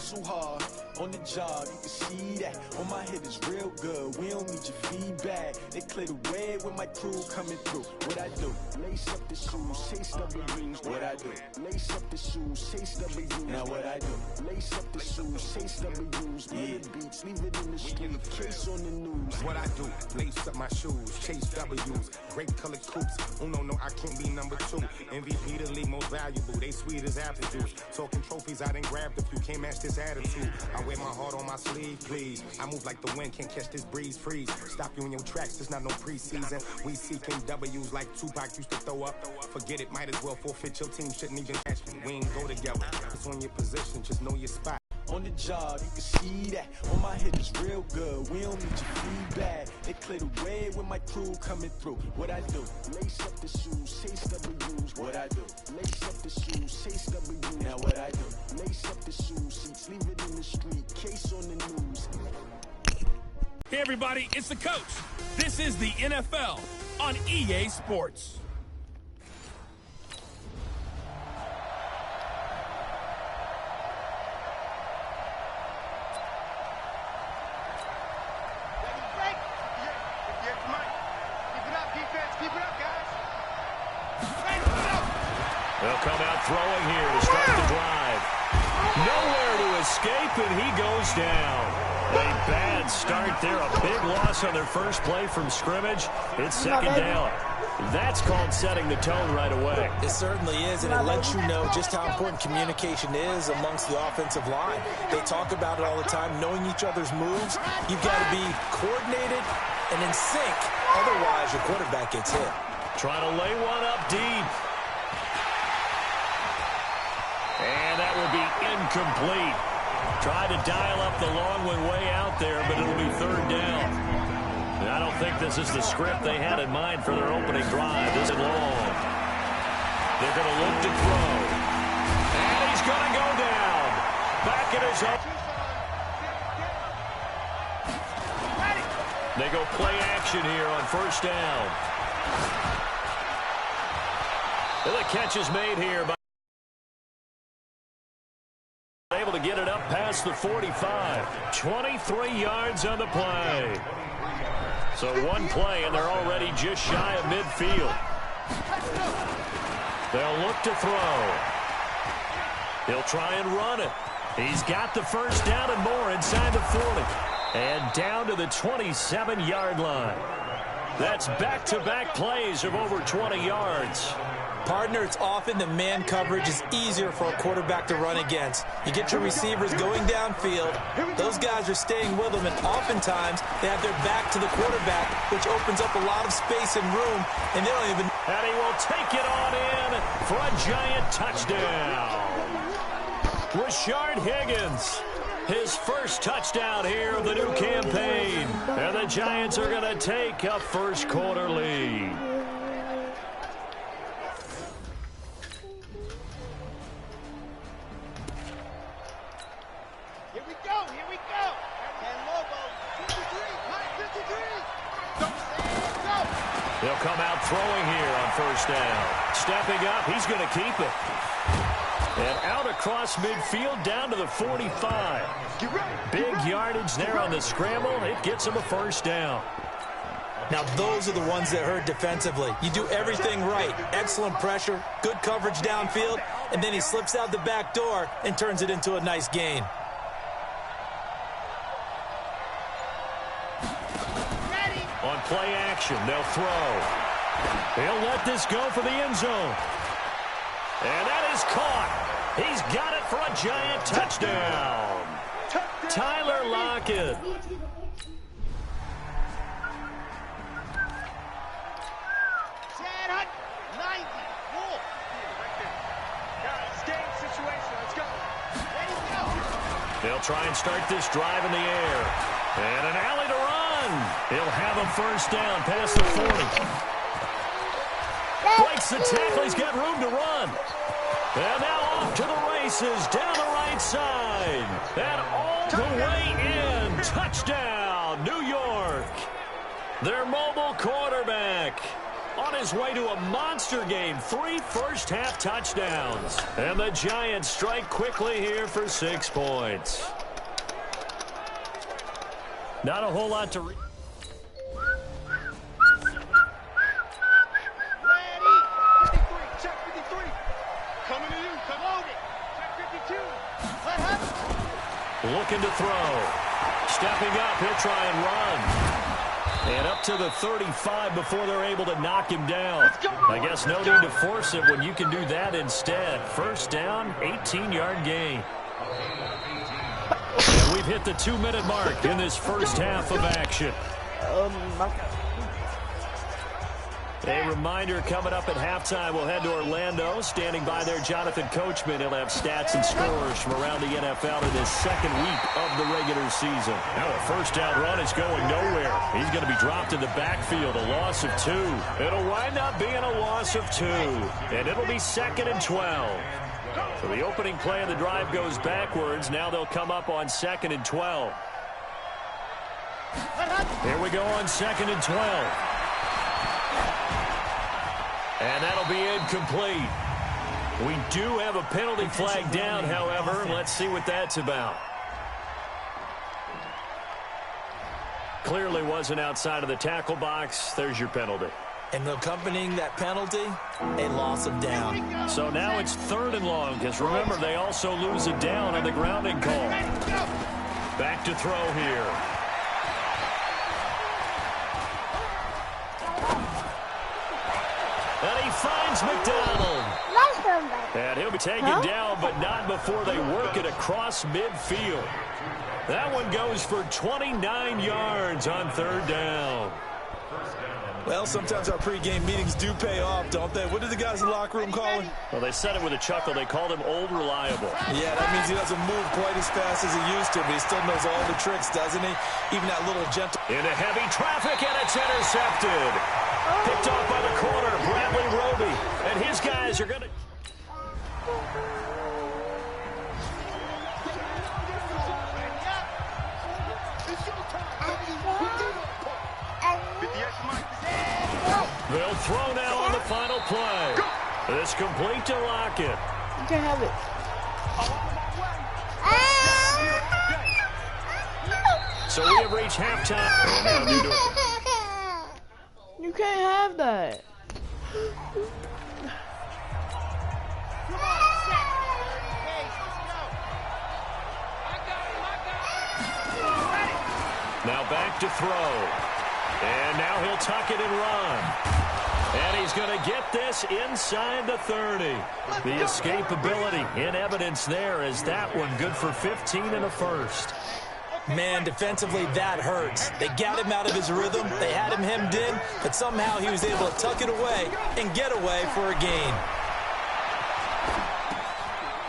hustle hard on the job, you can see that. On my head is real good, we don't need your feedback. They clear the way when my crew coming through. What I do? Lace up the shoes, chase W's. What I do? Lace up the shoes, chase W's. Now what I do? Lace up the shoes, chase W's. Yeah. Beats, leave it in the street, case on the news. What I do? Lace up my shoes, chase W's. Great colored coops. Oh no, I can't be number 2. MVP the league, most valuable. They sweet as apple juice. Talking trophies, I done grabbed a few. Can't match this attitude. I wear my heart on my sleeve, please. I move like the wind, can't catch this breeze, freeze. Stop you in your tracks, there's not no preseason. We seeking W's like Tupac used to throw up. Forget it, might as well forfeit. Your team shouldn't even match me. We ain't go together. It's on your position, just know your spot. On the job, you can see that. On my head is real good, we don't need your feedback. They clear the way when my crew coming through. What I do? Lace up the shoes, chase W's. What I do? Lace up the shoes, chase W's. Now what I do? Lace up the shoes, seats, leave it in the street, case on the news. Hey everybody, it's the coach. This is the NFL on EA Sports. They'll come out throwing here to start the drive. Nowhere to escape, and he goes down. A bad start there, a big loss on their first play from scrimmage. It's second down. That's called setting the tone right away. It certainly is, and it lets you know just how important communication is amongst the offensive line. They talk about it all the time, knowing each other's moves. You've got to be coordinated and in sync. Otherwise, your quarterback gets hit. Trying to lay one up deep. And that will be incomplete. Tried to dial up the long one way out there, but it'll be third down. And I don't think this is the script they had in mind for their opening drive. This is long. They're going to look to throw. And he's going to go down. Back in his own. They go play action here on first down. And the catch is made here by able to get it up past the 45. 23 yards on the play. So one play, and they're already just shy of midfield. They'll look to throw. He'll try and run it. He's got the first down and more inside the 40. And down to the 27-yard line. That's back-to-back plays of over 20 yards. Partner, it's often the man coverage is easier for a quarterback to run against. You get your receivers going downfield. Those guys are staying with them, and oftentimes they have their back to the quarterback, which opens up a lot of space and room, and they don't even... And he will take it on in for a giant touchdown. Rashard Higgins, his first touchdown here of the new campaign. And the Giants are going to take a first quarter lead. They'll come out throwing here on first down. Stepping up, he's going to keep it. And out across midfield down to the 45. Big yardage there on the scramble. It gets him a first down. Now those are the ones that hurt defensively. You do everything right. Excellent pressure, good coverage downfield, and then he slips out the back door and turns it into a nice gain. On play action, they'll throw. He'll let this go for the end zone. And that is caught. He's got it for a giant touchdown. Tyler Lockett. They'll try and start this drive in the air. And an alley to run. He'll have a first down past the 40. Breaks the tackle. He's got room to run. And now off to the races down the right side. And all the way in. Touchdown, New York. Their mobile quarterback on his way to a monster game. 3 first-half touchdowns. And the Giants strike quickly here for 6 points. Not a whole lot to read. Looking to throw. Stepping up, he'll try and run. And up to the 35 before they're able to knock him down. I guess no need to force it when you can do that instead. First down, 18-yard gain. And we've hit the 2-minute mark in this first half of action. A reminder coming up at halftime, we'll head to Orlando. Standing by there, Jonathan Coachman. He'll have stats and scores from around the NFL in his second week of the regular season. Now a first down run is going nowhere. He's going to be dropped in the backfield, a loss of 2. It'll wind up being a loss of 2, and it'll be 2nd and 12. So the opening play of the drive goes backwards. Now they'll come up on 2nd and 12. Here we go on 2nd and 12. And that'll be incomplete. We do have a penalty flag down, however. Let's see what that's about. Clearly wasn't outside of the tackle box. There's your penalty. And accompanying that penalty, a loss of down. So now it's 3rd and long, because remember, they also lose a down on the grounding call. Back to throw here. And he finds McDonald. And he'll be taken down, but not before they work it across midfield. That one goes for 29 yards on 3rd down. Well, sometimes our pregame meetings do pay off, don't they? What did the guys in the locker room call him? Well, they said it with a chuckle. They called him Old Reliable. Yeah, that means he doesn't move quite as fast as he used to, but he still knows all the tricks, doesn't he? Even that little gentle... Into heavy traffic, and it's intercepted. Picked off by the corner, Bradley Roby. And his guys are going to... They'll throw now on the final play. It's complete to Lockett. You can't have it. So we have reached halftime. You can't have that. Now back to throw. And now he'll tuck it and run. And he's going to get this inside the 30. The escapability in evidence there as that one good for 15 and a first. Man, defensively, that hurts. They got him out of his rhythm. They had him hemmed in, but somehow he was able to tuck it away and get away for a gain.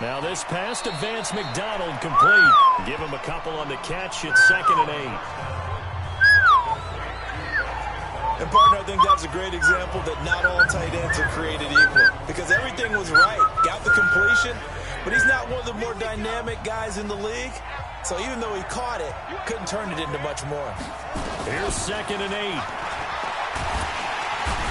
Now this pass to Vance McDonald complete. Give him a couple on the catch. It's 2nd and 8. And, partner, I think that's a great example that not all tight ends are created equal. Because everything was right. Got the completion, but he's not one of the more dynamic guys in the league. So even though he caught it, couldn't turn it into much more. Here's 2nd and 8.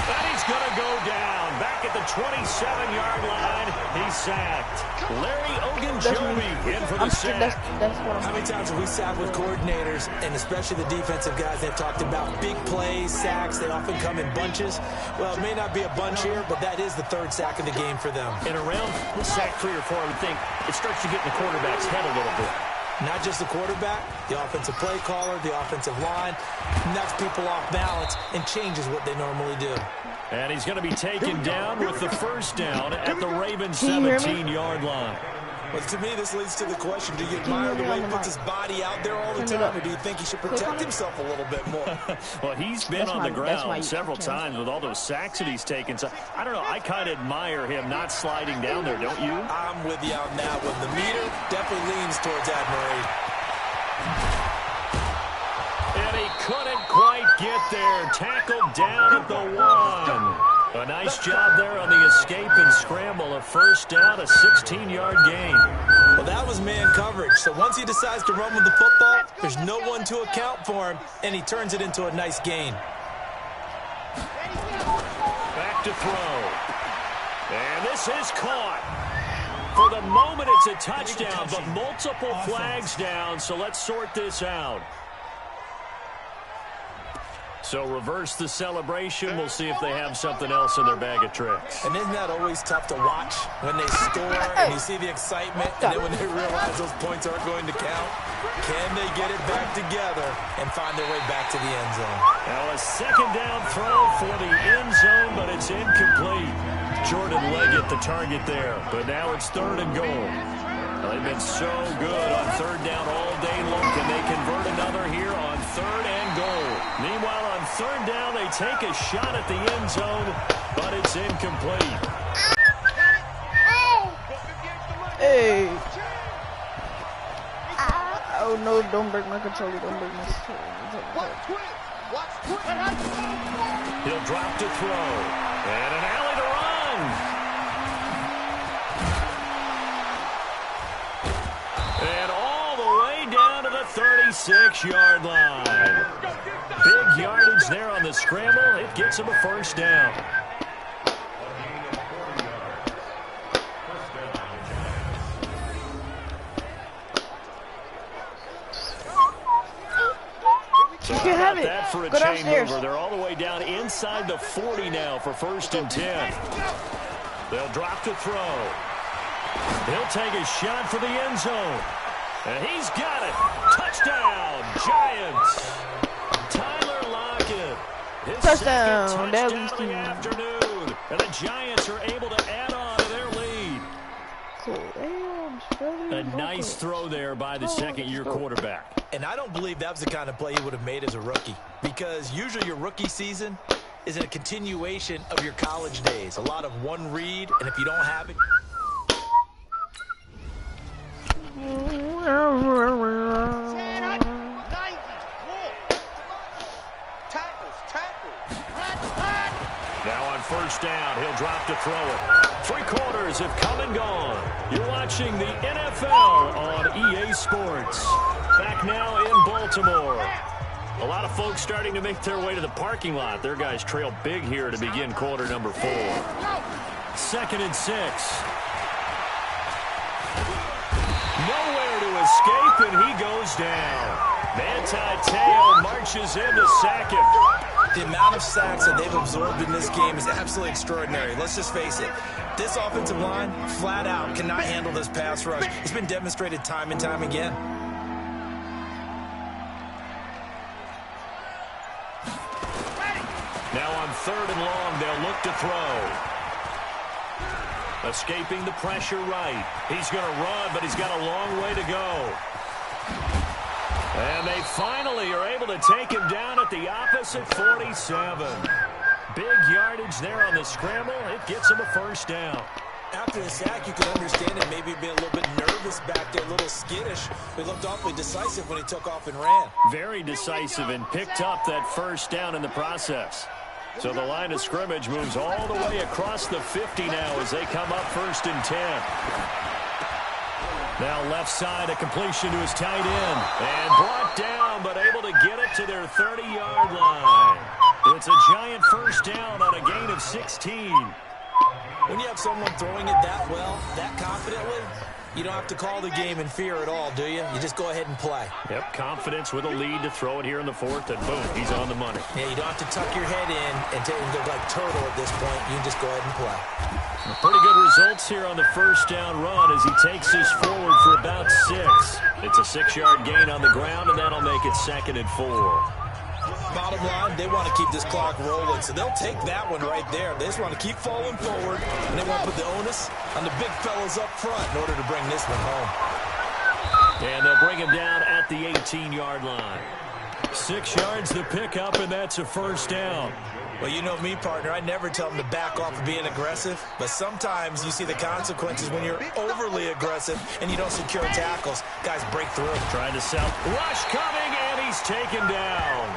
And he's going to go down. Back at the 27-yard line. He's sacked. Larry Ogunjobi in for the sack. That's what I'm How many times have we sat with coordinators, and especially the defensive guys, they've talked about big plays, sacks. They often come in bunches. Well, it may not be a bunch here, but that is the 3rd sack of the game for them. And around sack 3 or 4, I would think it starts to get in the quarterback's head a little bit. Not just the quarterback, the offensive play caller, the offensive line, knocks people off balance and changes what they normally do. And he's going to be taken down with the first down at the Ravens' 17-yard line. Well, to me, this leads to the question, do you admire the way he puts his body out there all the time, or do you think he should protect himself a little bit more? Well, he's been on the ground several times with all those sacks that he's taken. So, I don't know, I kind of admire him not sliding down there, don't you? I'm with you on that one. The meter definitely leans towards admiration. And he couldn't quite get there. Tackled down at the 1. A nice job there on the escape and scramble. A first down, a 16-yard gain. Well, that was man coverage. So once he decides to run with the football, there's no one to account for him, and he turns it into a nice gain. back to throw. And this is caught. For the moment, it's a touchdown, but multiple flags down, so let's sort this out. So reverse the celebration. We'll see if they have something else in their bag of tricks. And isn't that always tough to watch when they score and you see the excitement, and then when they realize those points aren't going to count? Can they get it back together and find their way back to the end zone? Now a second down throw for the end zone, but it's incomplete. Jordan Leggett the target there, but now it's 3rd and goal. They've been so good on 3rd down all day long. Can they convert another here on 3rd and goal? Meanwhile, on 3rd down, they take a shot at the end zone, but it's incomplete. Hey. Oh no, don't break my controller, don't break my controller. He'll drop to throw. And an alley to run. And all the way down to the 36-yard line. Big yardage there on the scramble. It gets him a 1st down. You can have it. That for a Go chain downstairs. mover. They're all the way down inside the 40 now for 1st and 10. They'll drop to throw. He'll take a shot for the end zone. And he's got it. Touchdown, Giants. Tyler Lockett. His Touchdown, second that touchdown was of the afternoon. And the Giants are able to add on to their lead. A nice throw there by the second-year quarterback. And I don't believe that was the kind of play he would have made as a rookie, because usually your rookie season is a continuation of your college days. A lot of one read, and if you don't have it... Now on 1st down, he'll drop to throw it. 3 quarters have come and gone. You're watching the NFL on EA Sports. Back now in Baltimore. A lot of folks starting to make their way to the parking lot. Their guys trail big here to begin quarter number 4. 2nd and 6. Nowhere to escape, and he goes down. Manti Te'o marches in to sack him. The amount of sacks that they've absorbed in this game is absolutely extraordinary. Let's just face it. This offensive line, flat out, cannot handle this pass rush. It's been demonstrated time and time again. Now on 3rd and long, they'll look to throw. Escaping the pressure right. He's going to run, but he's got a long way to go. And they finally are able to take him down at the opposite 47. Big yardage there on the scramble. It gets him a 1st down. After the sack, you could understand it. Maybe being a little bit nervous back there, a little skittish. He looked awfully decisive when he took off and ran. Very decisive and picked up that 1st down in the process. So the line of scrimmage moves all the way across the 50 now as they come up 1st and 10. Now left side, a completion to his tight end. And brought down, but able to get it to their 30-yard line. It's a Giant 1st down on a gain of 16. When you have someone throwing it that well, that confidently, you don't have to call the game in fear at all, do you? You just go ahead and play. Yep, confidence with a lead to throw it here in the 4th, and boom, he's on the money. Yeah, you don't have to tuck your head in and go like turtle at this point. You can just go ahead and play. Pretty good results here on the 1st down run as he takes this forward for about 6. It's a 6-yard gain on the ground, and that'll make it 2nd and 4. Bottom line, they want to keep this clock rolling, so they'll take that one right there. They just want to keep falling forward, and they want to put the onus on the big fellas up front in order to bring this one home. And they'll bring him down at the 18-yard line. 6 yards to pick up, and that's a 1st down. Well, you know me, partner. I never tell them to back off of being aggressive, but sometimes you see the consequences when you're overly aggressive and you don't secure tackles. Guys break through. Trying to sell. Rush coming, and he's taken down.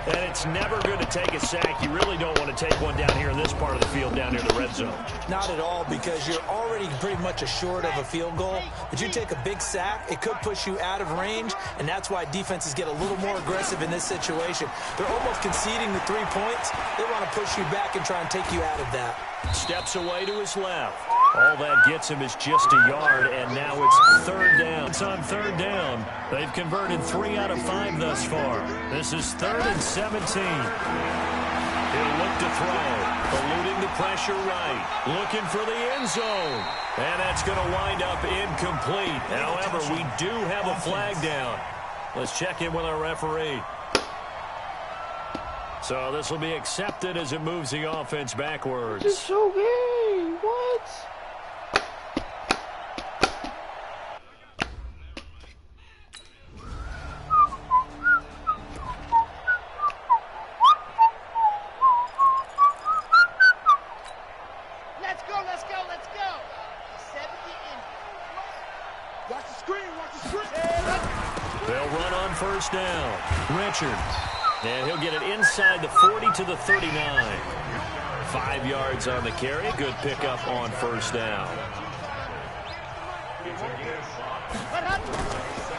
And it It's never good to take a sack. You really don't want to take one down here in this part of the field down near the red zone. Not at all, because you're already pretty much assured of a field goal. But you take a big sack, it could push you out of range, and that's why defenses get a little more aggressive in this situation. They're almost conceding the 3 points. They want to push you back and try and take you out of that. Steps away to his left. All that gets him is just a yard, and now it's third down. It's on third down. They've converted 3 out of 5 thus far. This is 3rd and 17. He'll look to throw. Eluding the pressure right. Looking for the end zone. And that's going to wind up incomplete. However, we do have a flag down. Let's check in with our referee. So this will be accepted as it moves the offense backwards. This is so gay. What? Let's go, let's go, let's go. 70 in. Watch the screen, watch the screen. They'll run on first down. Richards. And he'll get it inside the 40 to the 39. 5 yards on the carry. Good pickup on first down.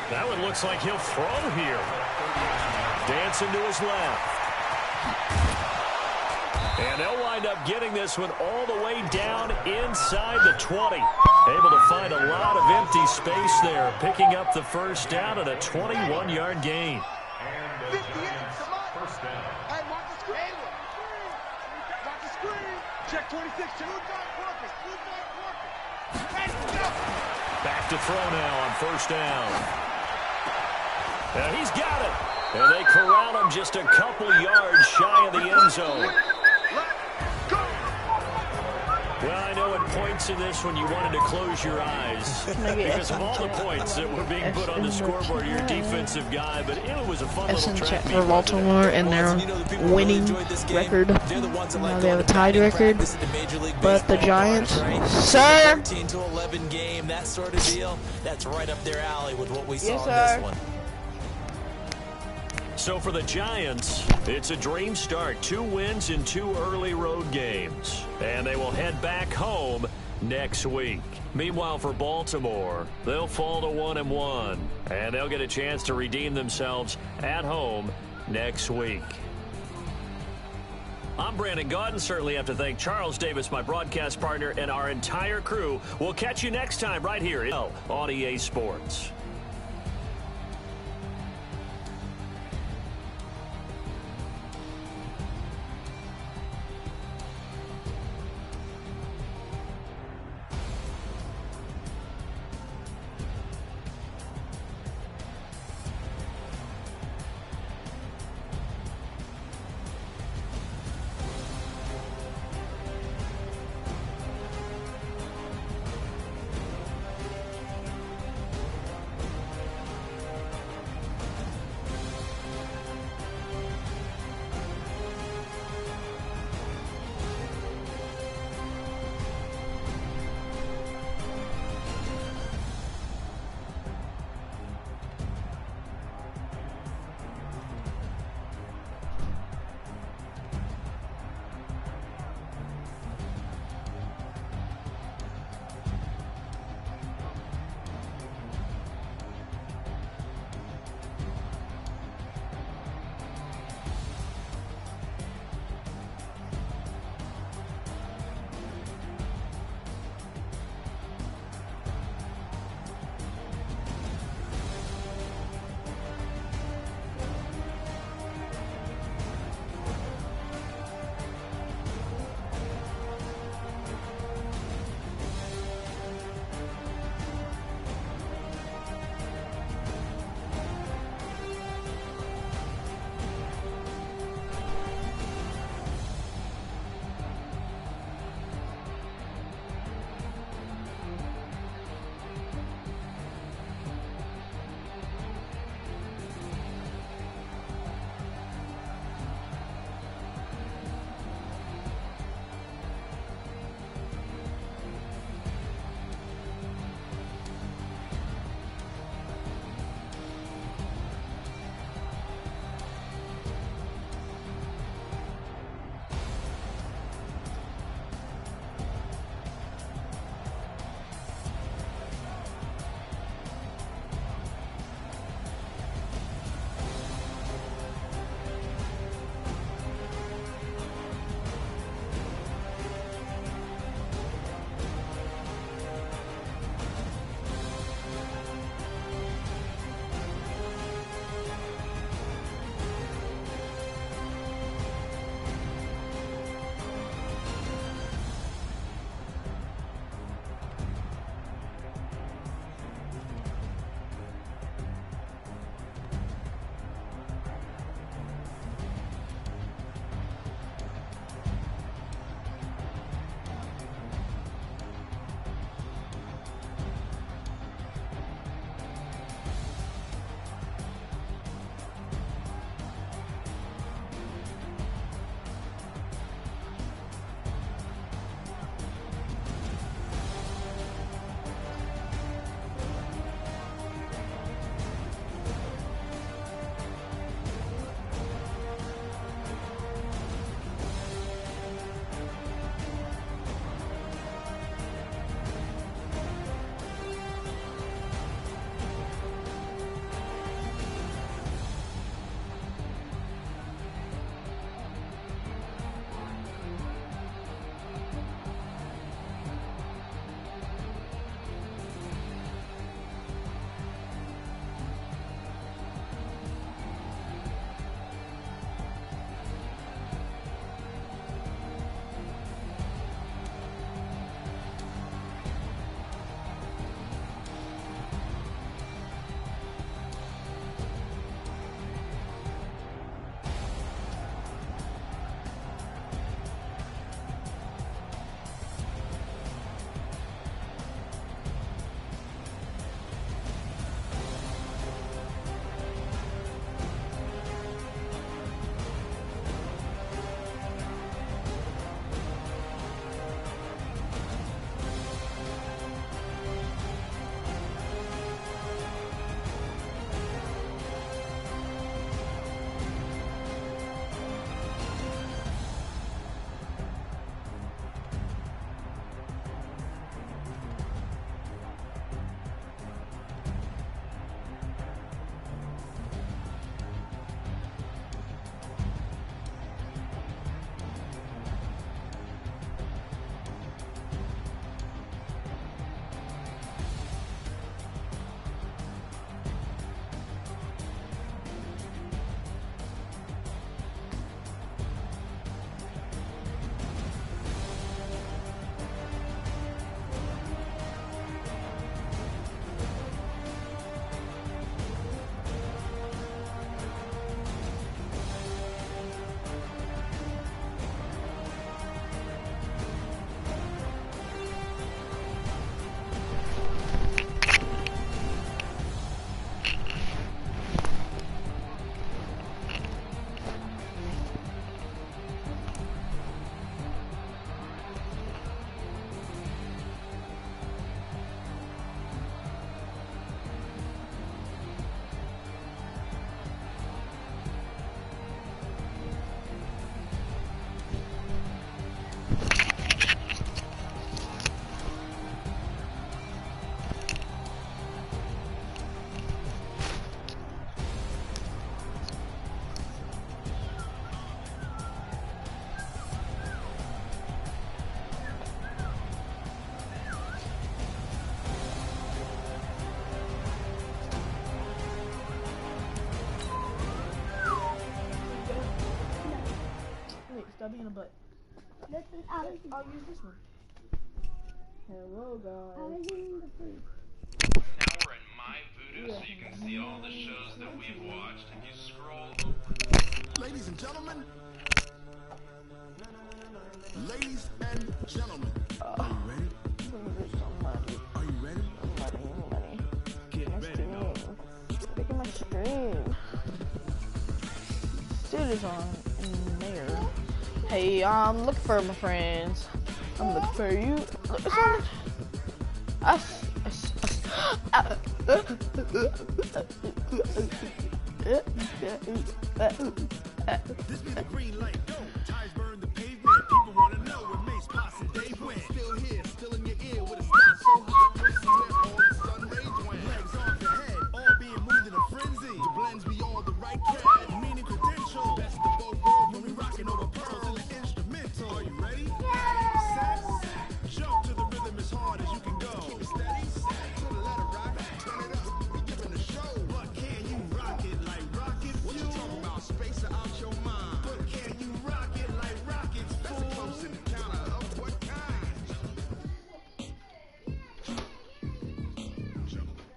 That one looks like he'll throw here. Dancing to his left. And they'll wind up getting this one all the way down inside the 20. Able to find a lot of empty space there. Picking up the first down at a 21-yard gain. 58, come on. First down. Hey, mark the screen. Mark the screen. Check 26. Check. Back to throw now on first down. And he's got it. And they corral him just a couple yards shy of the end zone. Well, I know at points in this when you wanted to close your eyes because of all the points that were being put on the scoreboard, your defensive guy, but it was a fun little track meet for Baltimore and their winning record. Now they have a tied record, but the Giants, sir, 13 to 11 game, that sort of deal, that's right up their alley with what we saw yes, in this one. So for the Giants, it's a dream start. 2 wins in 2 early road games. And they will head back home next week. Meanwhile, for Baltimore, they'll fall to 1-1. And they'll get a chance to redeem themselves at home next week. I'm Brandon Gaudin. Certainly have to thank Charles Davis, my broadcast partner, and our entire crew. We'll catch you next time right here on EA Sports. Stop being a butt. I'll use this one. Hello, guys. Now we're in My Voodoo, so you can see all the shows that we've watched. If you scroll over. Ladies and gentlemen. Ladies and gentlemen. Are you ready? Are you ready? Get ready, dog. Look at my screen. Dude is on there. Hey, I'm looking for my friends. I'm looking for you. Look, it's on. This be the green light. Go. Ties burn the pavement. People want to know where Mace, Posse, and Dave went. Still here, still in your ear with a style so hot. We'll see where all the sun rays went. Legs off the head, all being moved in a frenzy. The blends be all the right cred, meaning credential. Best of both worlds when we rocking over pearls in the instrumental. Are you ready? Set, jump to the rhythm as hard as you can go. Keep it steady, set to the letter rock. Turn it up, we giving a show. But can you rock it like rocket? What you talking about? Space out your mind. But can you rock it like rockets? That's a close encounter of what kind?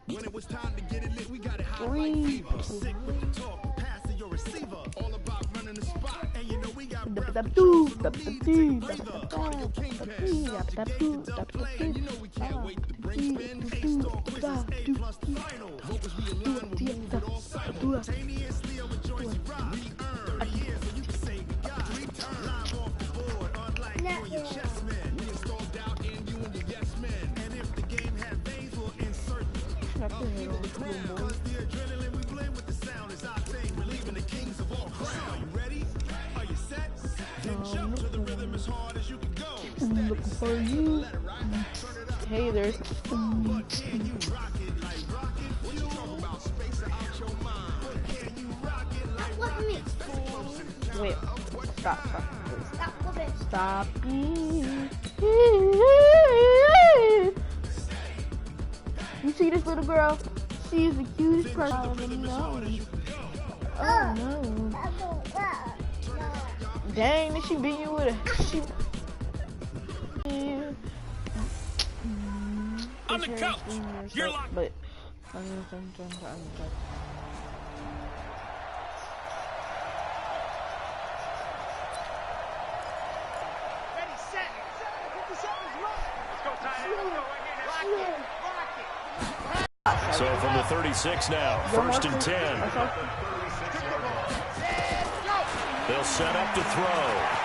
When it was time to get it lit, we got it hot like fever. Sick with the talk, pass to your receiver. All about running the spot, and you know we got breath control, so no need to take a breather. Cardio kingpin, subjugate the dumb plane. You know we can't wait to bring spin. A-star quizzes, A plus the final. Vocals we align, we'll move it all simultaneously. With Joyce Rock, we earn 30 years, so you can say we got return. Live off the board, unlike you and your chess men. We installed doubt in you and your yes men. And if the game had veins, we'll insert up you on the ground. Cause the adrenaline we blend with the sound is our thing. We're leaving the kings of all crown. Are you ready? Are you set? Then jump to the rhythm as hard as you can go. I'm looking for you. Hey there. But can you rock it like rocket? What you talking about? Space out your mind. But can you rock it like rockets? That's a close encounter Wait. of what Stop. Stop. You see this little girl? She is the cutest person I ever known. Oh no. Dang, did she beat you with a I'm the coach. You're locked. But Ready, set. 50 seconds left. Let's go, Tyler. Rock it. So from the 36 now, first and 10. They'll set up to throw.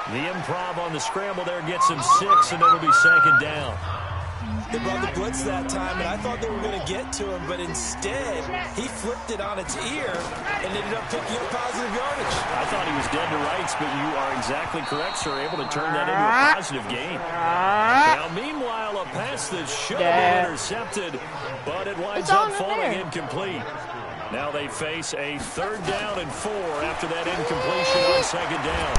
The improv on the scramble there gets him 6, and it'll be second down. They brought the blitz that time, and I thought they were going to get to him, but instead, he flipped it on its ear and ended up picking up positive yardage. I thought he was dead to rights, but you are exactly correct, sir. Able to turn that into a positive gain. Now, meanwhile, a pass that should have been intercepted, but it winds up falling incomplete. Now they face a 3rd down and 4 after that incompletion on second down.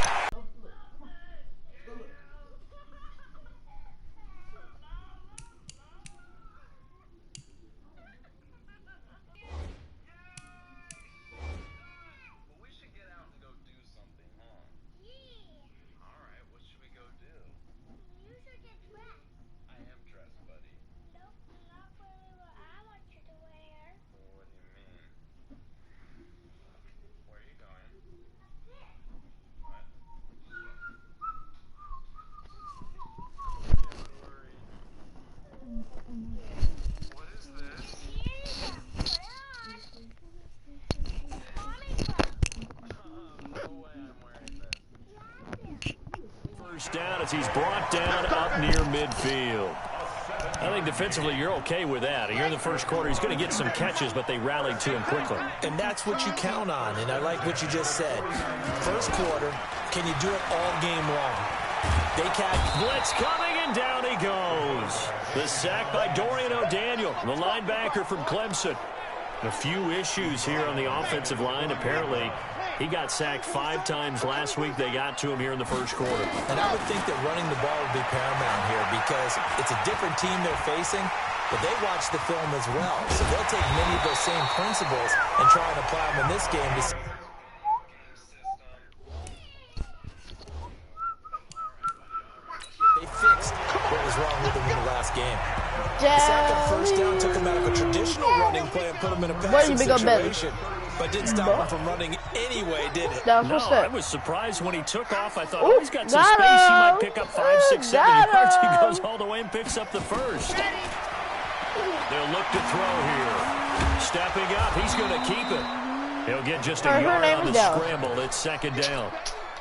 Down as he's brought down up near midfield. I think defensively you're okay with that. Here in the first quarter, he's going to get some catches, but they rallied to him quickly. And that's what you count on, and I like what you just said. First quarter, can you do it all game long? They catch. Blitz coming, and down he goes. The sack by Dorian O'Daniel, the linebacker from Clemson. A few issues here on the offensive line, apparently. He got sacked 5 times last week. They got to him here in the first quarter. And I would think that running the ball would be paramount here because it's a different team they're facing, but they watch the film as well. So they'll take many of those same principles and try and apply them in this game. wrong with him in the last game. The second first down took him out of a traditional running play and put him in a passing situation. But didn't stop him from running anyway, did it? No, I was surprised when he took off. I thought, oh, he's got some space. He might pick up 5, 6, 7 yards. He goes all the way and picks up the first. They'll look to throw here. Stepping up, he's going to keep it. He'll get just a yard on the scramble. It's second down.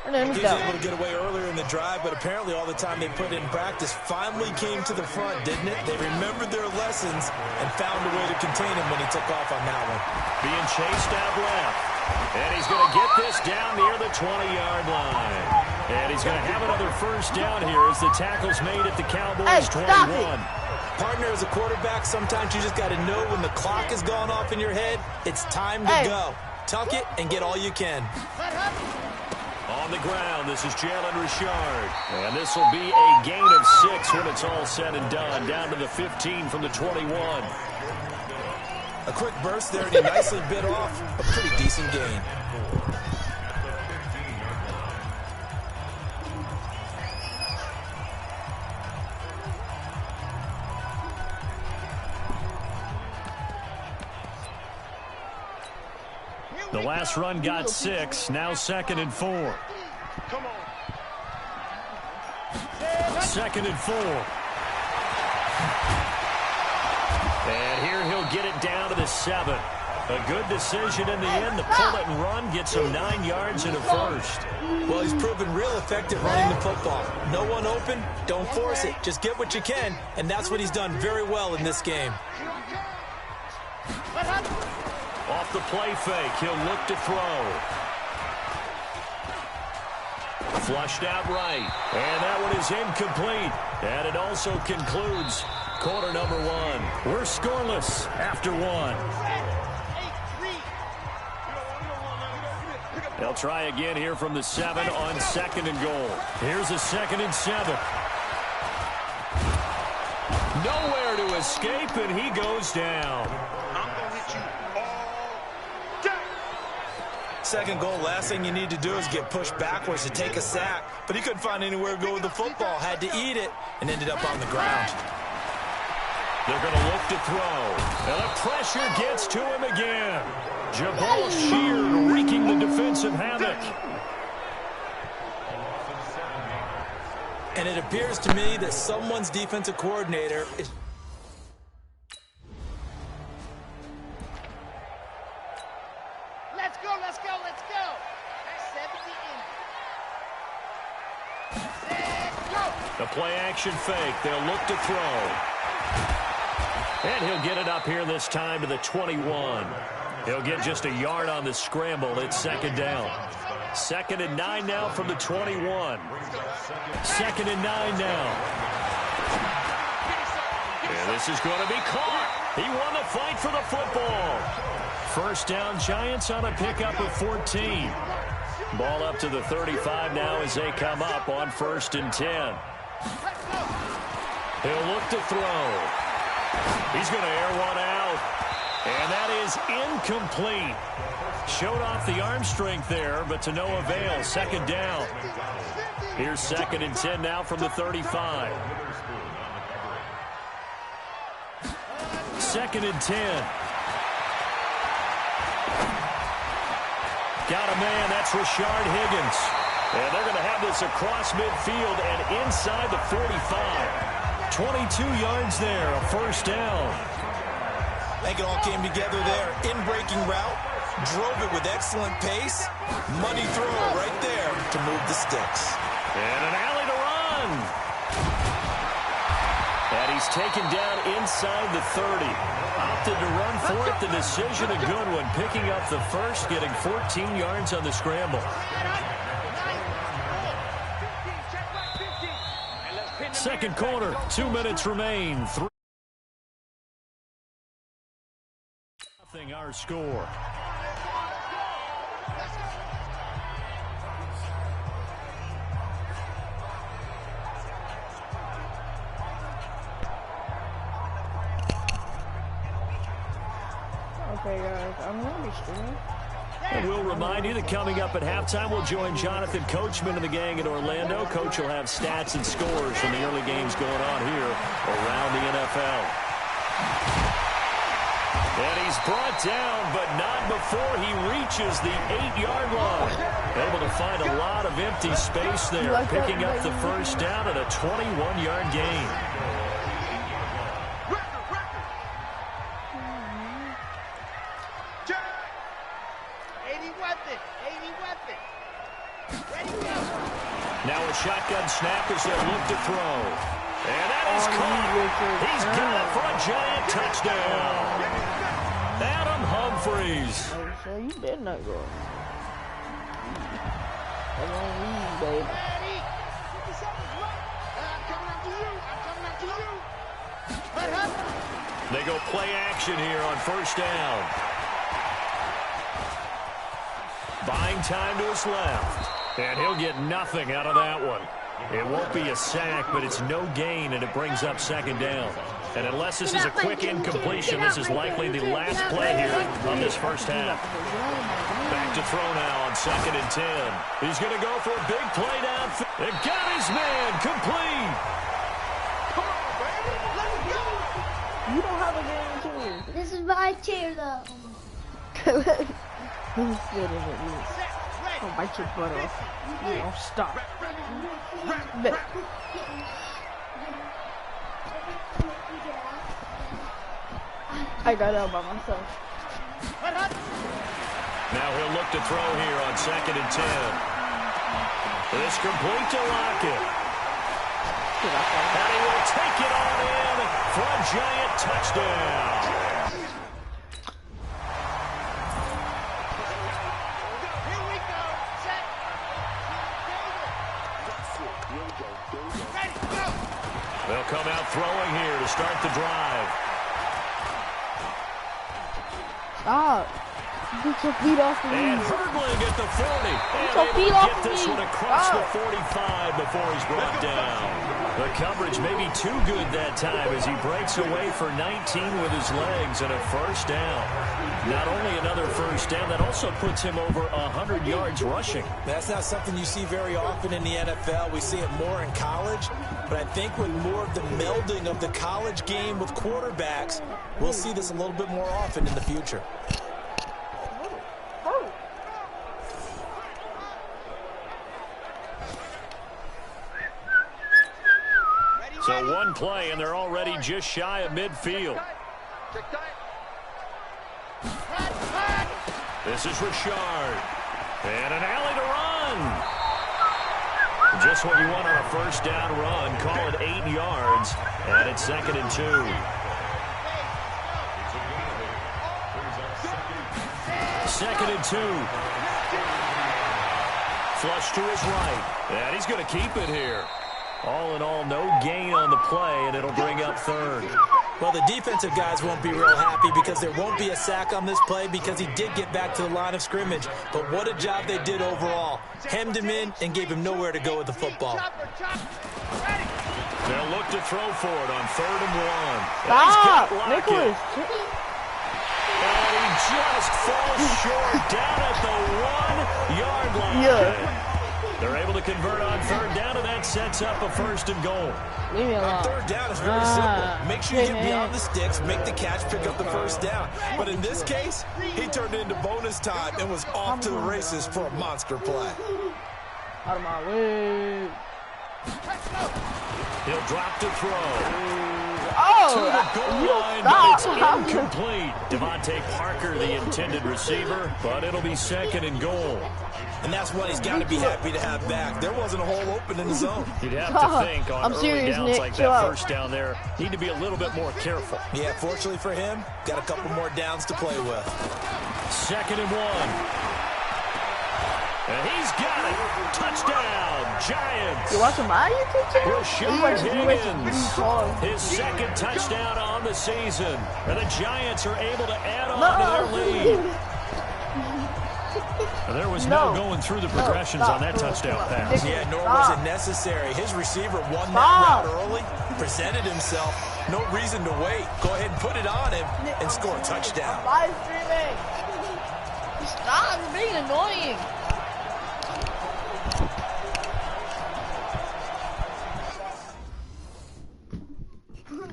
He was able to get away earlier in the drive, but apparently all the time they put in practice finally came to the front, didn't it? They remembered their lessons and found a way to contain him when he took off on that one. Being chased out left. And he's going to get this down near the 20-yard line. And he's going to have another first down here as the tackle's made at the Cowboys' 21. Partner, as a quarterback, sometimes you just got to know when the clock has gone off in your head, it's time to go. Tuck it and get all you can. On the ground, this is Jalen Richard. And this will be a gain of 6 when it's all said and done. Down to the 15 from the 21. A quick burst there, and he nicely bit off a pretty decent gain. The last run got 6. Now 2nd and 4. Come on. 2nd and 4. And here he'll get it down to the 7. A good decision in the end to pull it and run. Gets him 9 yards and a first. Well, he's proven real effective running the football. No one open, don't force it. Just get what you can, and that's what he's done very well in this game. Off the play fake, he'll look to throw. Flushed out right. And that one is incomplete. And it also concludes quarter number 1. We're scoreless after 1. They'll try again here from the 7 on 2nd and goal. Here's a 2nd and 7. Nowhere to escape, and he goes down. I'm going to hit you all day. Second goal, last thing you need to do is get pushed backwards to take a sack. But he couldn't find anywhere to go with the football. Had to eat it and ended up on the ground. They're going to look to throw. And the pressure gets to him again. Jabal Sheard wreaking the defensive havoc. And it appears to me that someone's defensive coordinator is... Let's go, let's go, let's go. 70 in. Let's go. The play action fake. They'll look to throw. And he'll get it up here this time to the 21. He'll get just a yard on the scramble. It's 2nd down. 2nd and 9 now from the 21. 2nd and 9 now. And this is going to be caught. He won the fight for the football. First down, Giants on a pickup of 14. Ball up to the 35 now as they come up on 1st and 10. He'll look to throw. He's going to air one out. And that is incomplete. Showed off the arm strength there, but to no avail. 2nd down. Here's 2nd and 10 now from the 35. 2nd and 10. Got a man, that's Rashard Higgins. And they're going to have this across midfield and inside the 45. 22 yards there, a first down. I think it all came together there. In-breaking route, drove it with excellent pace. Money throw right there to move the sticks. And an alley to run. And he's taken down inside the 30. Opted to run for it. The decision a good one. Picking up the first, getting 14 yards on the scramble. Second quarter, 2 minutes remain. 3-0 our score. Okay, guys, I'm gonna be streaming. And we'll remind you that coming up at halftime, we'll join Jonathan Coachman and the gang in Orlando. Coach will have stats and scores from the early games going on here around the NFL. And he's brought down, but not before he reaches the 8-yard line. Able to find a lot of empty space there, picking up the first down at a 21-yard gain. Now a shotgun snap as they look to throw. And that is caught. He's got it for a giant touchdown. Adam Humphries. So you better not go. Come on, baby. They go play action here on first down. Buying time to his left. And he'll get nothing out of that one. It won't be a sack, but it's no gain, and it brings up second down. And unless this is a quick incompletion, this is likely the last play here on this first half. Back to throw now on 2nd and 10. He's going to go for a big play down. And got his man complete. You don't have a guarantee. This is my chair, though. Who's good in it? Don't bite your butt off. You don't stop. I got out by myself. Now he'll look to throw here on 2nd and 10. It's complete to Lockett. And he will take it on in for a giant touchdown. They'll come out throwing here to start the drive. Stop. Get your feet off the And knees. hurdling at the 40. Get your feet off Get the this knees. one across the 45 before he's brought down. The coverage may be too good that time as he breaks away for 19 with his legs and a first down. Not only another first down, that also puts him over 100 yards rushing. That's not something you see very often in the NFL. We see it more in college. But I think with more of the melding of the college game with quarterbacks, we'll see this a little bit more often in the future. So one play, and they're already just shy of midfield. This is Richard. And an alley to run. Just what you want on a first down run. Call it 8 yards. And it's 2nd and 2. Second and 2. Flush to his right. And he's going to keep it here. All in all, no gain on the play, and it'll bring up 3rd. Well, the defensive guys won't be real happy because there won't be a sack on this play because he did get back to the line of scrimmage. But what a job they did overall. Hemmed him in and gave him nowhere to go with the football. They'll look to throw for it on 3rd and 1. Stop, Nicholas. And he just falls short down at the 1-yard line. Yeah. They're able to convert on 3rd down, and that sets up a 1st and goal. Leave me alone. 3rd down is very simple. Make sure you get beyond the sticks, make the catch, pick up the first down. But in this case, he turned it into bonus time and was off to the races for a monster play. Out of my way. He'll drop to throw. Oh, To the goal line, but it's incomplete. Devontae Parker, the intended receiver, but it'll be 2nd and goal. And that's what he's got to be happy to have back. There wasn't a hole open in the zone. You'd have to think on I'm early serious, downs Nick. like Chill that out. first down there, need to be a little bit more careful. Yeah, fortunately for him, got a couple more downs to play with. 2nd and 1. And he's got it. Touchdown, Giants. You watching my YouTube channel? Rashard Higgins, Pause. his 2nd touchdown on the season. And the Giants are able to add on to their lead. And there was no going through the progressions on that touchdown pass. Yeah, nor was it necessary. His receiver won that route early, presented himself. No reason to wait. Go ahead and put it on him and score a touchdown. Live streaming. Stop, you're being annoying.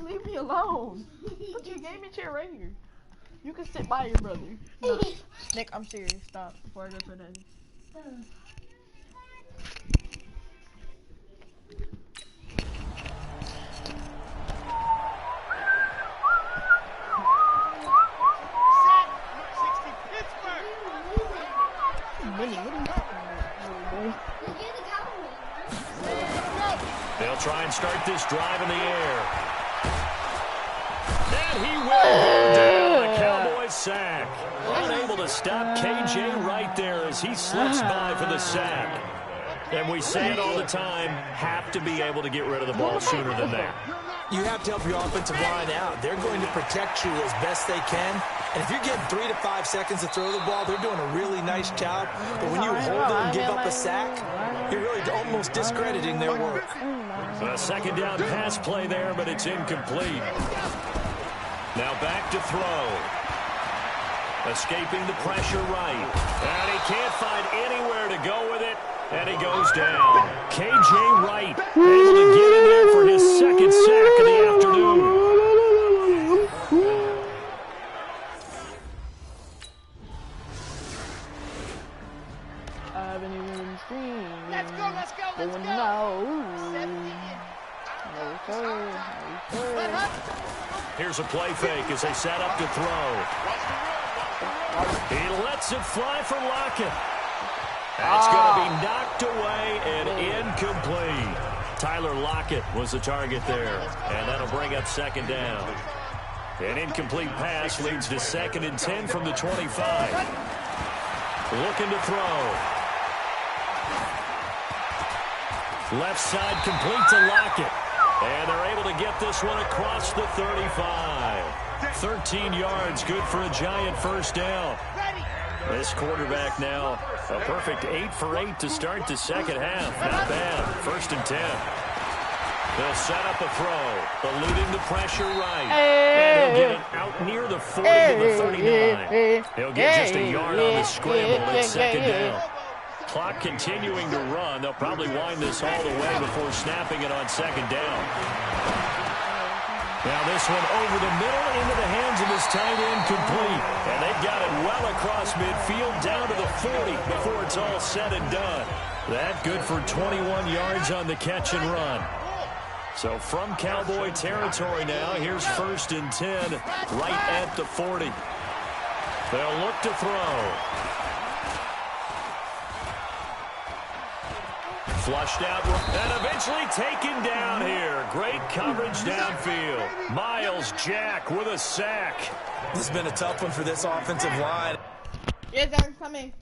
Leave me alone. Put your gaming chair right here. You can sit by your brother. No. Nick, I'm serious. Stop before I go to the daddy. They'll try and start this drive in the air. And he will go down. The Cowboys sack. Unable to stop KJ right there as he slips by for the sack. And we say it all the time, have to be able to get rid of the ball sooner than that. You have to help your offensive line out. They're going to protect you as best they can. And if you're getting 3 to 5 seconds to throw the ball, they're doing a really nice job. But when you hold it and give up a sack, you're really almost discrediting their work. A second down pass play there, but it's incomplete. Now back to throw. Escaping the pressure right. And he can't find anywhere to go with it. And he goes down. KJ Wright able to get in there for his second sack of the afternoon. Let's go. Here's a play fake as they set up to throw. He lets it fly for Lockett. That's going to be knocked away and incomplete. Tyler Lockett was the target there, and that'll bring up second down. An incomplete pass leads to 2nd and 10 from the 25. Looking to throw. Left side complete to Lockett. And they're able to get this one across the 35. 13 yards, good for a Giant first down. This quarterback now, a perfect 8 for 8 to start the second half. Not bad. 1st and 10. They'll set up a throw, eluding the pressure right. And he'll get it out near the 40 to the 39. He'll get just a yard on the scramble. It's second down. Clock continuing to run. They'll probably wind this all the way before snapping it on second down. Now this one over the middle into the hands of his tight end complete. And they've got it well across midfield down to the 40 before it's all said and done. That good for 21 yards on the catch and run. So from Cowboy territory now, here's 1st and 10 right at the 40. They'll look to throw. Flushed out and eventually taken down here. Great coverage downfield. Miles Jack with a sack. This has been a tough one for this offensive line. Yes, I'm coming.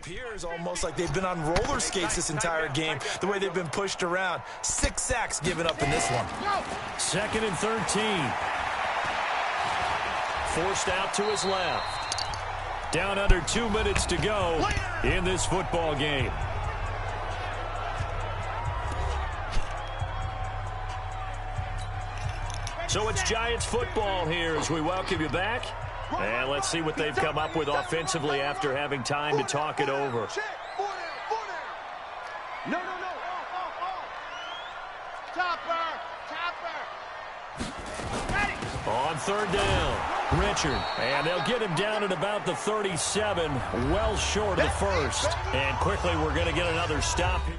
Appears almost like they've been on roller skates this entire game, the way they've been pushed around. 6 sacks given up in this one. 2nd and 13. Forced out to his left. Down under 2 minutes to go in this football game. So it's Giants football here as we welcome you back. And let's see what they've come up with offensively after having time to talk it over. No. Chopper. On 3rd down, Richard. And they'll get him down at about the 37, well short of the first. And quickly we're going to get another stop here.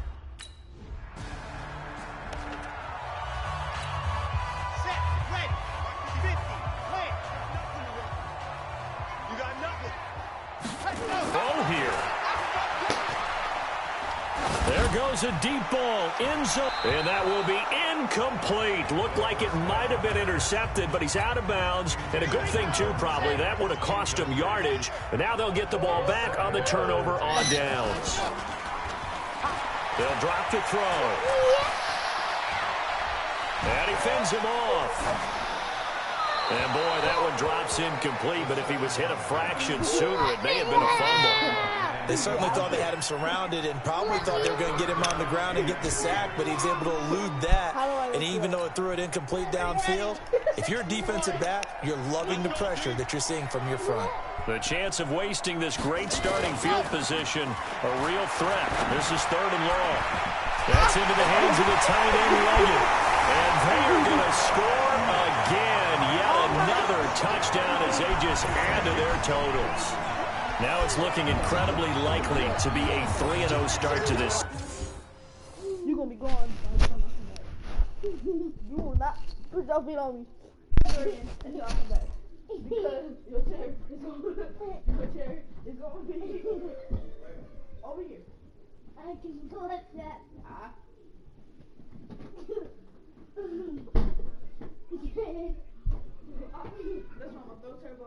Goes a deep ball in zone, and that will be incomplete. Looked like it might have been intercepted, but he's out of bounds, and a good thing too probably. That would have cost him yardage, and now they'll get the ball back on the turnover on downs. They'll drop the throw, and he fends him off. And boy, that one drops incomplete, but if he was hit a fraction sooner, it may have been a fumble. They certainly thought they had him surrounded and probably thought they were going to get him on the ground and get the sack, but he was able to elude that. And even though it threw it incomplete downfield, if you're a defensive back, you're loving the pressure that you're seeing from your front. The chance of wasting this great starting field position, a real threat. This is 3rd and long. That's into the hands of the tight end, Leggett. And they are going to score again. Yet another touchdown as they just add to their totals. Now it's looking incredibly likely to be a 3-0 start to this. You're going to be gone by the time I come back. You will not put your feet on me until I come back. Because your chair is going to be over here. I can go like that. That's why my throat turbo.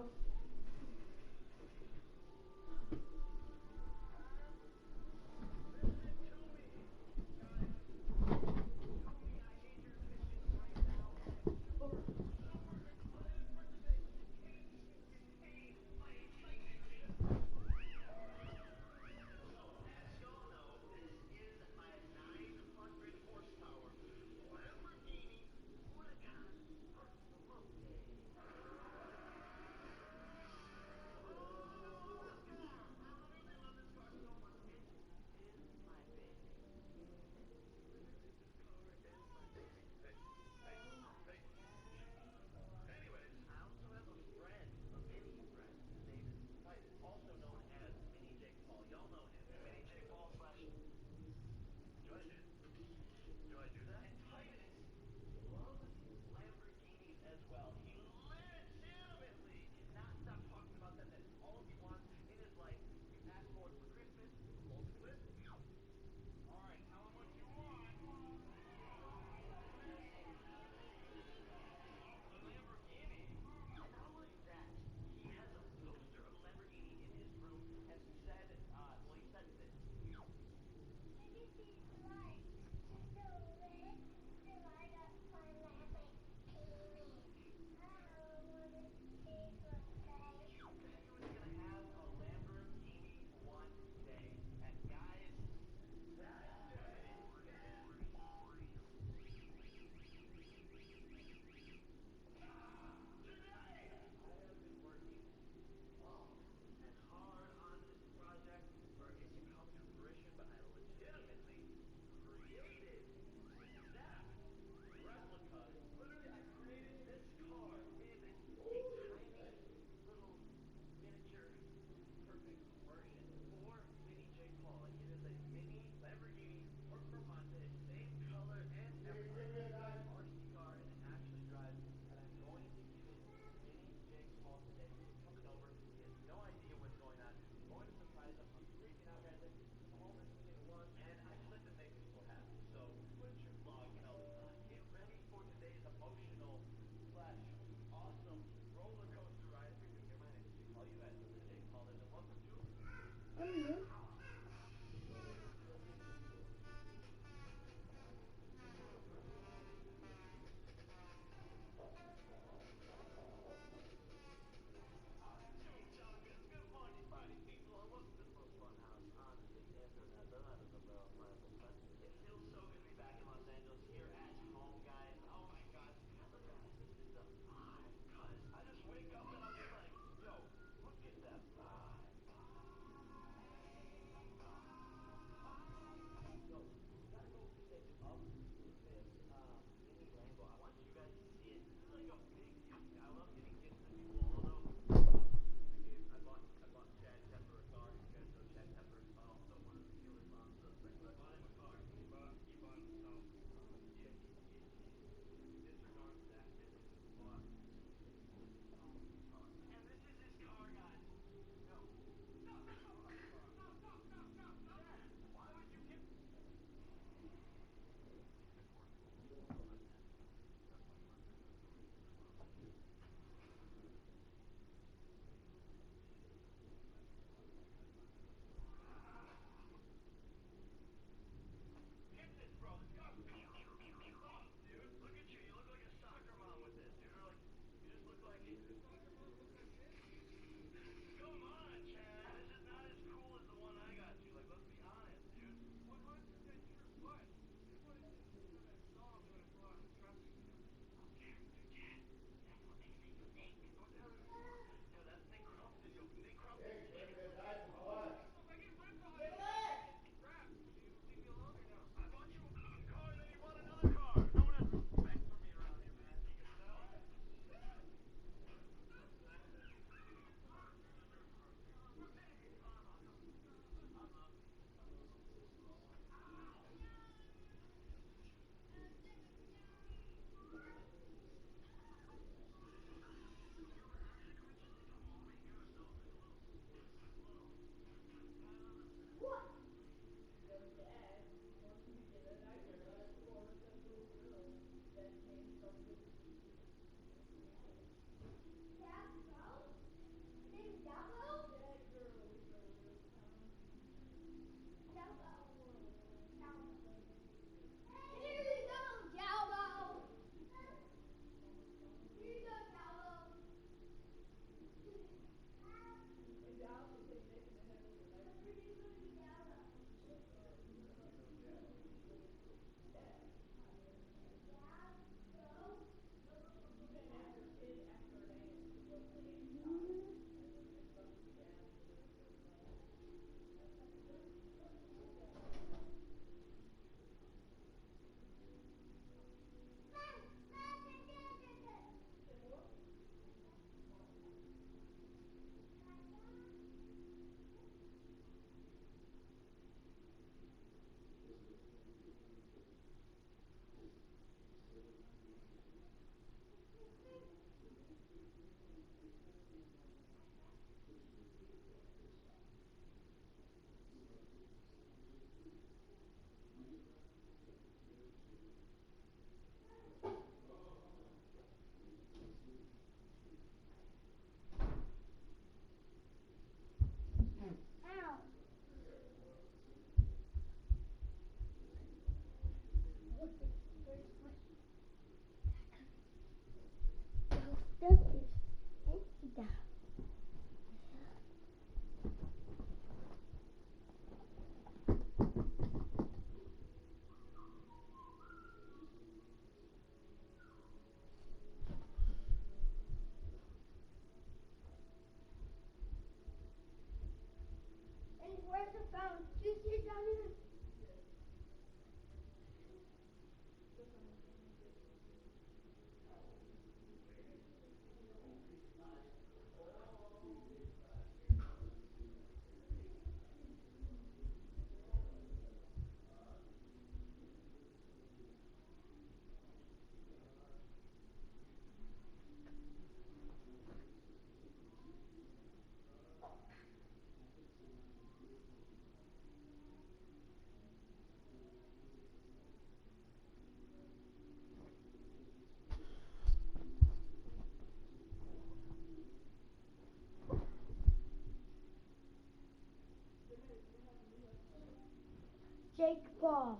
ball.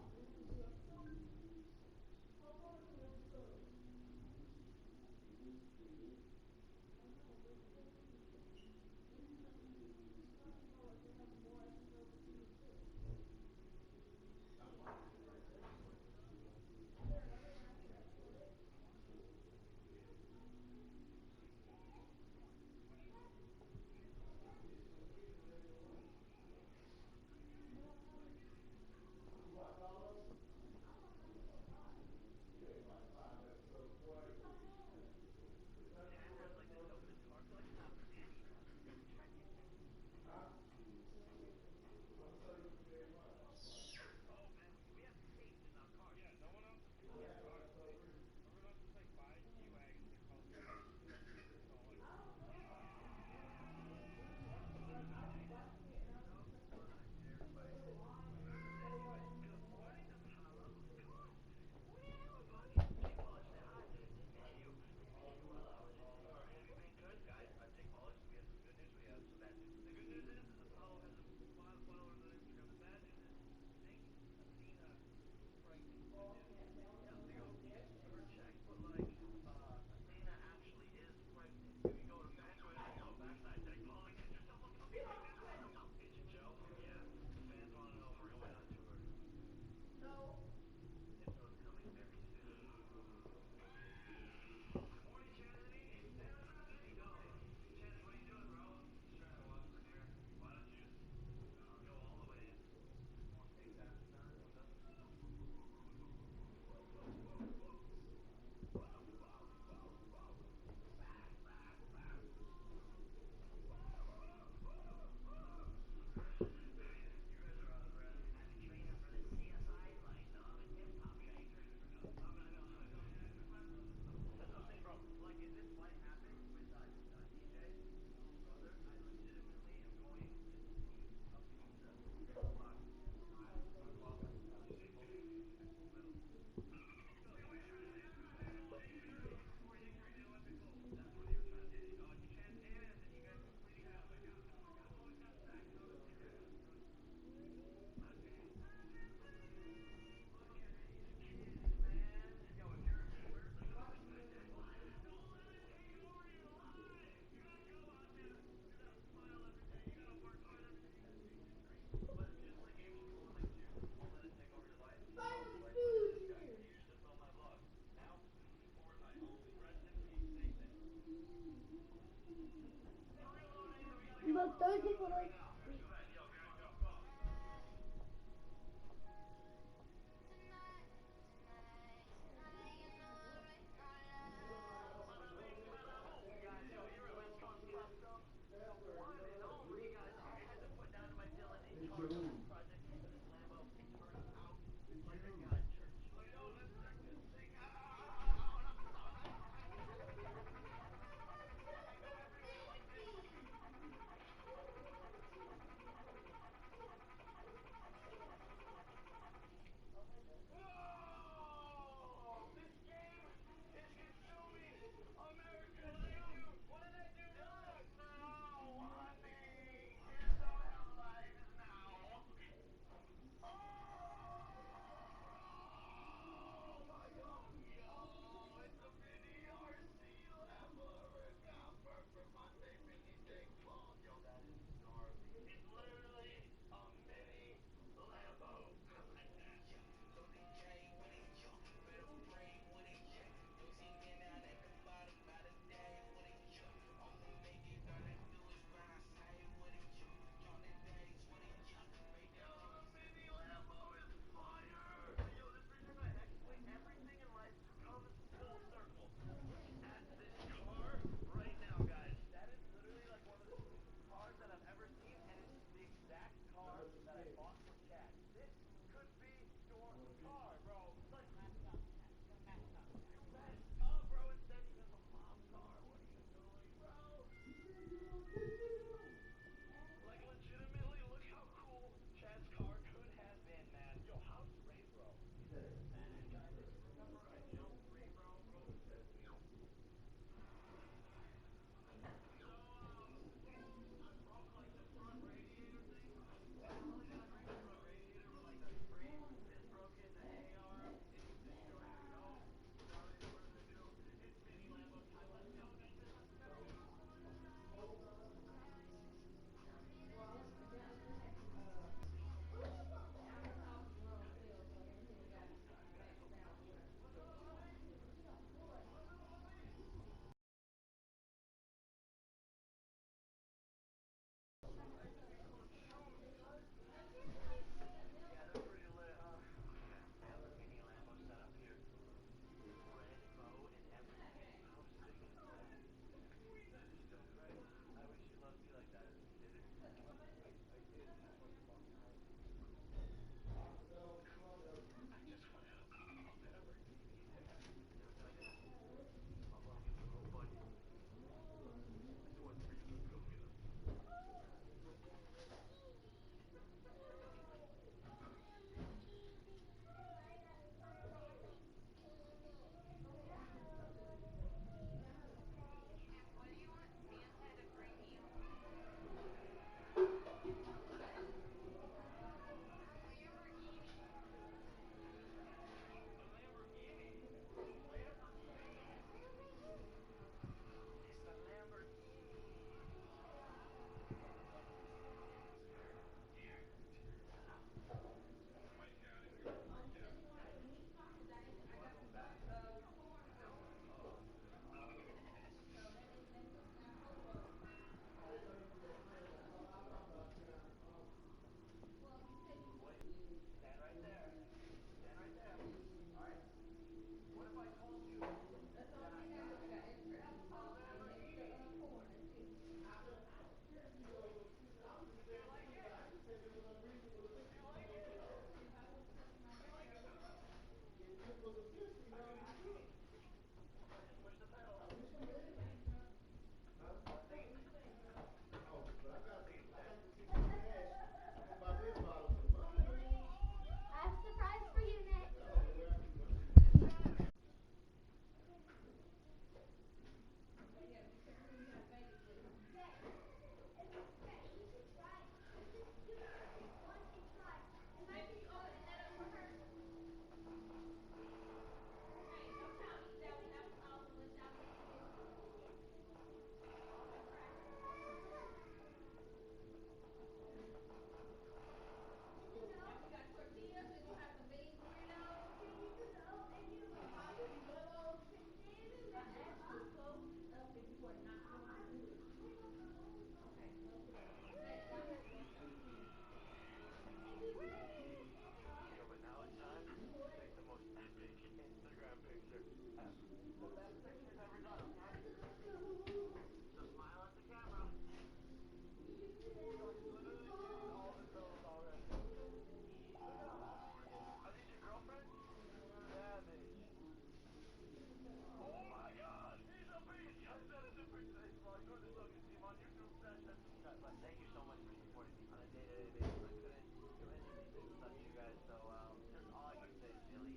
You look thirsty for us?